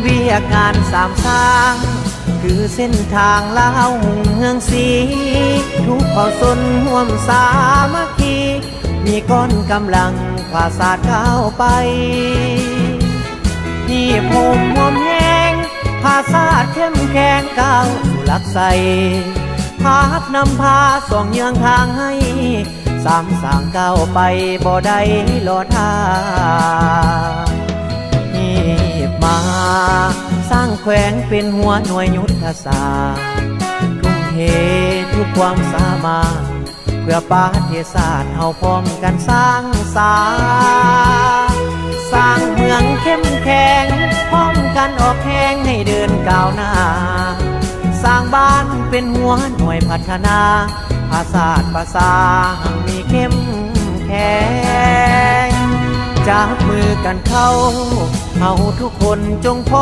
เวียกงานสามสร้างคือเส้นทางลาวหุ่งเมืองสีทุกเผ่าชนร่วมสามัคคีมีก้อนกำลังพาศาสตร์ก้าวไปที่ภูมิมวมแห้งพาศาสตร์เข้มแข็งก้าวสู่หลักใสพาดนำพาส่องเยืองทางให้สามสางก้าวไปบ่ได้รอท่าหีบมาสร้างแขวงเป็นหัวหน่วยยุทธศาสตร์ทุ่มเททุกความสามารถเพื่อประเทศชาติเฮาพร้อมกันสร้างสร้างเมืองเข้มแข็งพร้อมกันออกแข่งให้เดินก้าวหน้าสร้างบ้านเป็นหัวหน่วยพัฒนาภาษาภาษามีเข้มแข็งจับมือกันเข้าทุกคนจงพอ